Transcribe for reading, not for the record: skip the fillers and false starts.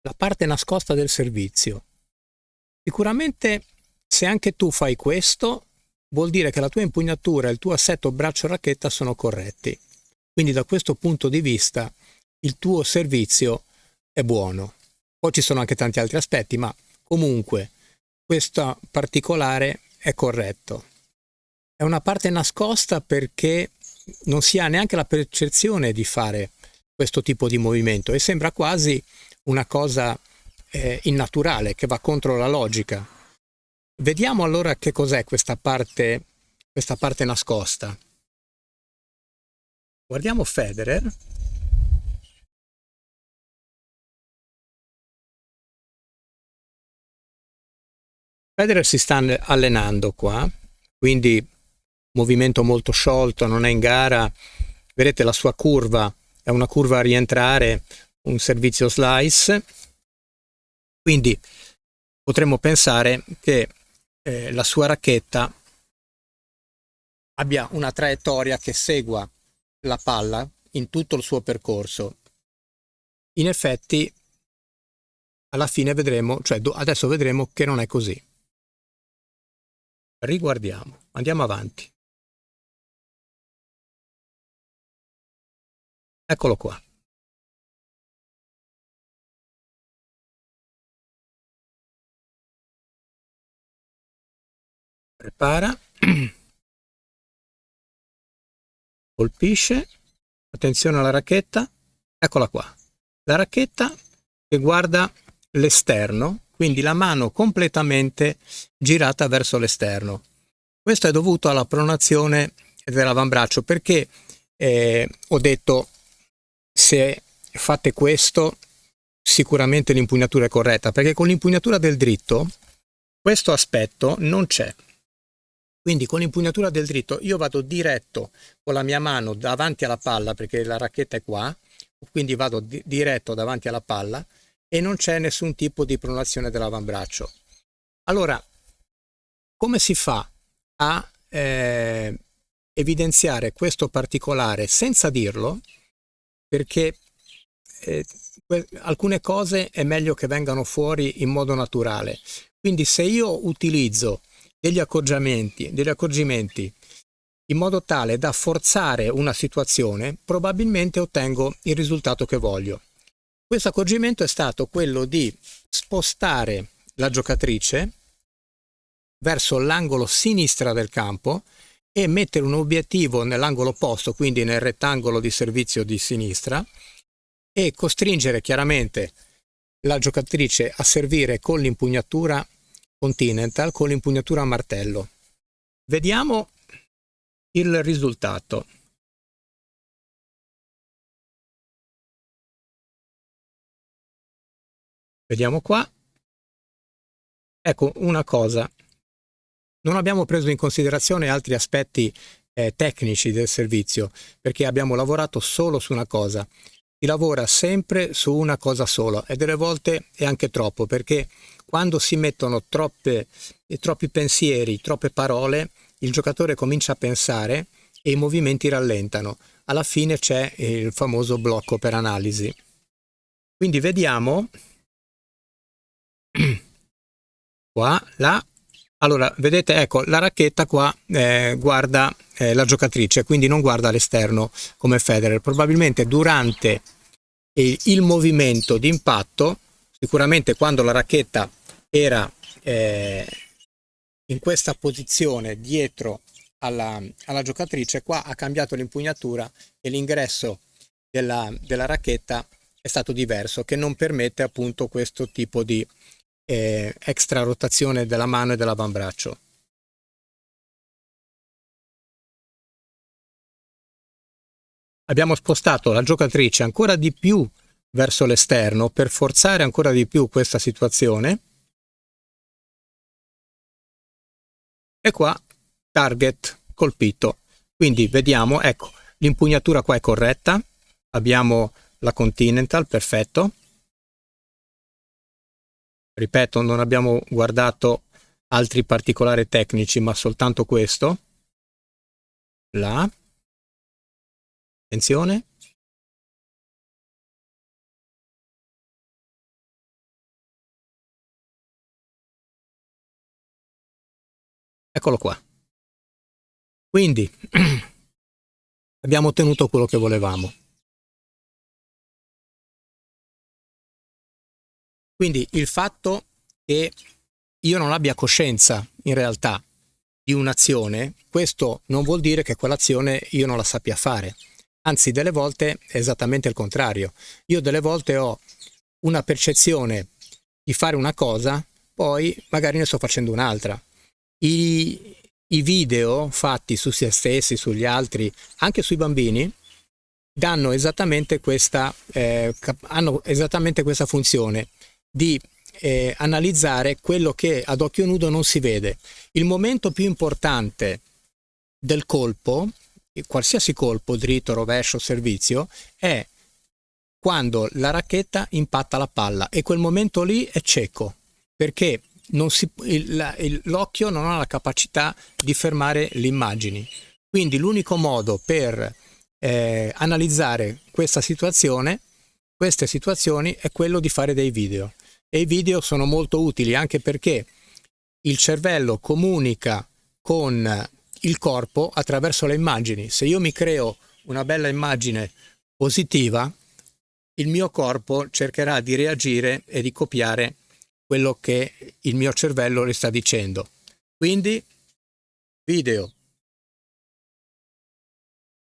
la parte nascosta del servizio. Sicuramente se anche tu fai questo, vuol dire che la tua impugnatura e il tuo assetto braccio-racchetta sono corretti. Quindi da questo punto di vista il tuo servizio è buono. Poi ci sono anche tanti altri aspetti, ma comunque questo particolare è corretto. È una parte nascosta perché non si ha neanche la percezione di fare questo tipo di movimento e sembra quasi una cosa innaturale che va contro la logica. Vediamo allora che cos'è questa parte nascosta. Guardiamo Federer. Federer si sta allenando qua, quindi movimento molto sciolto, non è in gara. Vedete la sua curva, è una curva a rientrare, un servizio slice. Quindi potremmo pensare che la sua racchetta abbia una traiettoria che segua la palla in tutto il suo percorso. In effetti, alla fine vedremo, cioè adesso vedremo che non è così. Riguardiamo, andiamo avanti. Eccolo qua. Prepara, colpisce, attenzione alla racchetta, eccola qua. La racchetta che guarda l'esterno, quindi la mano completamente girata verso l'esterno. Questo è dovuto alla pronazione dell'avambraccio, perché ho detto se fate questo sicuramente l'impugnatura è corretta, perché con l'impugnatura del dritto questo aspetto non c'è. Quindi con l'impugnatura del dritto io vado diretto con la mia mano davanti alla palla, perché la racchetta è qua, quindi vado diretto davanti alla palla e non c'è nessun tipo di pronazione dell'avambraccio. Allora, come si fa a evidenziare questo particolare senza dirlo? Perché alcune cose è meglio che vengano fuori in modo naturale. Quindi se io utilizzo degli accorgimenti in modo tale da forzare una situazione, probabilmente ottengo il risultato che voglio. Questo accorgimento è stato quello di spostare la giocatrice verso l'angolo sinistra del campo e mettere un obiettivo nell'angolo opposto, quindi nel rettangolo di servizio di sinistra, e costringere chiaramente la giocatrice a servire con l'impugnatura continental, con l'impugnatura a martello. Vediamo il risultato. Vediamo qua. Ecco una cosa. Non abbiamo preso in considerazione altri aspetti tecnici del servizio, perché abbiamo lavorato solo su una cosa. Si lavora sempre su una cosa sola e delle volte è anche troppo, perché quando si mettono troppi pensieri, troppe parole, il giocatore comincia a pensare e i movimenti rallentano. Alla fine c'è il famoso blocco per analisi. Quindi vediamo qua, là. Allora, vedete, ecco, la racchetta qua guarda la giocatrice, quindi non guarda l'esterno come Federer. Probabilmente durante il movimento di impatto, sicuramente quando la racchetta era in questa posizione dietro alla giocatrice, qua ha cambiato l'impugnatura e l'ingresso della racchetta è stato diverso, che non permette appunto questo tipo di extra rotazione della mano e dell'avambraccio. Abbiamo spostato la giocatrice ancora di più verso l'esterno per forzare ancora di più questa situazione e qua target colpito. Quindi vediamo, ecco, l'impugnatura qua è corretta, abbiamo la continental, perfetto. Ripeto, non abbiamo guardato altri particolari tecnici, ma soltanto questo. Là. Attenzione. Eccolo qua. Quindi abbiamo ottenuto quello che volevamo. Quindi il fatto che io non abbia coscienza in realtà di un'azione, questo non vuol dire che quell'azione io non la sappia fare. Anzi, delle volte è esattamente il contrario. Io delle volte ho una percezione di fare una cosa, poi magari ne sto facendo un'altra. I video fatti su se stessi, sugli altri, anche sui bambini, danno esattamente hanno esattamente questa funzione di analizzare quello che ad occhio nudo non si vede. Il momento più importante del colpo, qualsiasi colpo, dritto, rovescio, servizio, è quando la racchetta impatta la palla, e quel momento lì è cieco, perché l'occhio non ha la capacità di fermare le immagini. Quindi l'unico modo per analizzare queste situazioni, è quello di fare dei video. E i video sono molto utili anche perché il cervello comunica con il corpo attraverso le immagini. Se io mi creo una bella immagine positiva, il mio corpo cercherà di reagire e di copiare quello che il mio cervello le sta dicendo. Quindi video